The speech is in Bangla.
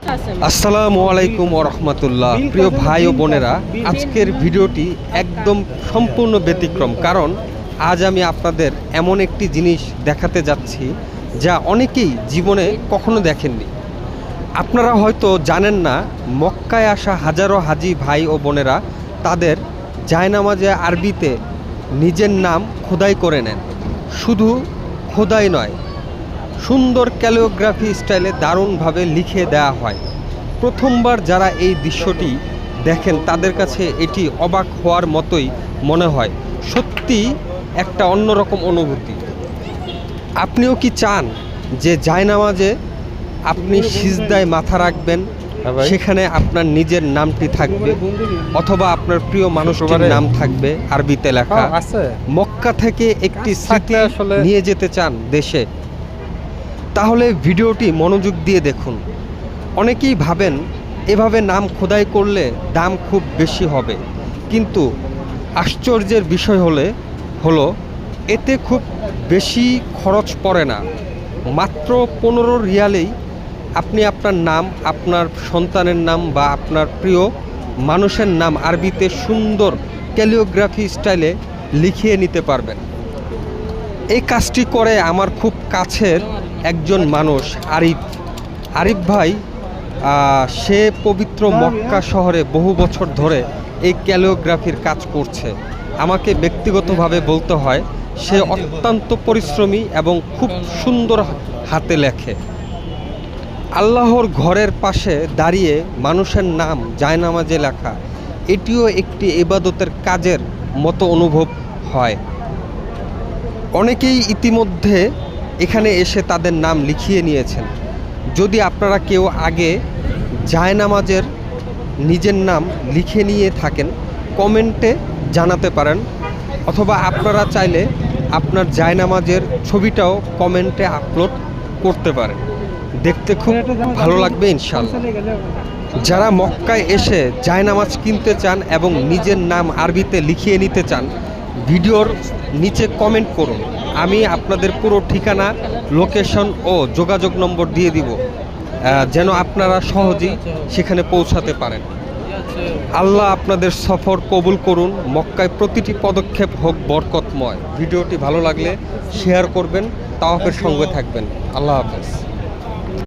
আসসালামু আলাইকুম ওয়া রাহমাতুল্লাহ। প্রিয় ভাই ও বোনেরা, আজকের ভিডিওটি একদম সম্পূর্ণ ব্যতিক্রম, কারণ আজ আমি আপনাদের এমন একটি জিনিস দেখাতে যাচ্ছি যা অনেকেই জীবনে কখনো দেখেননি। আপনারা হয়তো জানেন না, মক্কায় আসা হাজারো হাজি ভাই ও বোনেরা তাদের জায়নামাজে আরবিতে নিজের নাম খোদাই করে নেন। শুধু খোদাই নয়, সুন্দর ক্যালিওগ্রাফি স্টাইলে দারুণভাবে লিখে দেওয়া হয়। প্রথমবার যারা এই দৃশ্যটি দেখেন তাদের কাছে এটি অবাক হওয়ার মতোই মনে হয়। সত্যি একটা অন্যরকম অনুভূতি। আপনিও কি চান যে জায়নামাজে আপনি সিজদায় মাথা রাখবেন, সেখানে আপনার নিজের নামটি থাকবে অথবা আপনার প্রিয় মানুষটির নাম থাকবে আরবিতে লেখা? মক্কা থেকে একটি স্মৃতি নিয়ে যেতে চান দেশে? তাহলে ভিডিওটি মনোযোগ দিয়ে দেখুন। অনেকেই ভাবেন এভাবে নাম খোদাই করলে দাম খুব বেশি হবে, কিন্তু আশ্চর্যের বিষয় হলো এতে খুব বেশি খরচ পড়ে না। মাত্র 15 রিয়ালেই আপনি আপনার নাম, আপনার সন্তানের নাম বা আপনার প্রিয় মানুষের নাম আরবিতে সুন্দর ক্যালিওগ্রাফি স্টাইলে লিখিয়ে নিতে পারবেন। এই কাজটি করে আমার খুব কাছের একজন মানুষ, আরিফ ভাই। সে পবিত্র মক্কা শহরে বহু বছর ধরে এই ক্যালিওগ্রাফির কাজ করছে। আমাকে ব্যক্তিগতভাবে বলতে হয়, সে অত্যন্ত পরিশ্রমী এবং খুব সুন্দর হাতে লেখে। আল্লাহর ঘরের পাশে দাঁড়িয়ে মানুষের নাম জায়নামাজে লেখা, এটিও একটি ইবাদতের কাজের মতো অনুভব হয়। অনেকেই ইতিমধ্যে এখানে এসে তাদের নাম লিখিয়ে নিয়েছেন। যদি আপনারা কেউ আগে জায়নামাজের নিজের নাম লিখে নিয়ে থাকেন, কমেন্টে জানাতে পারেন, অথবা আপনারা চাইলে আপনার জায়নামাজের ছবিটাও কমেন্টে আপলোড করতে পারেন। দেখতে খুব ভালো লাগবে ইনশাআল্লাহ। যারা মক্কায় এসে জায়নামাজ কিনতে চান এবং নিজের নাম আরবিতে লিখিয়ে নিতে চান, ভিডিওর নিচে কমেন্ট করুন। আমি আপনাদের পুরো ঠিকানা, লোকেশন ও যোগাযোগ নম্বর দিয়ে দিব, যেন আপনারা সহজেই সেখানে পৌঁছাতে পারেন। আল্লাহ আপনাদের সফর কবুল করুন। মক্কায় প্রতিটি পদক্ষেপ হোক বরকতময়। ভিডিওটি ভালো লাগলে শেয়ার করবেন, তাওয়াফের সঙ্গে থাকবেন। আল্লাহ হাফেজ।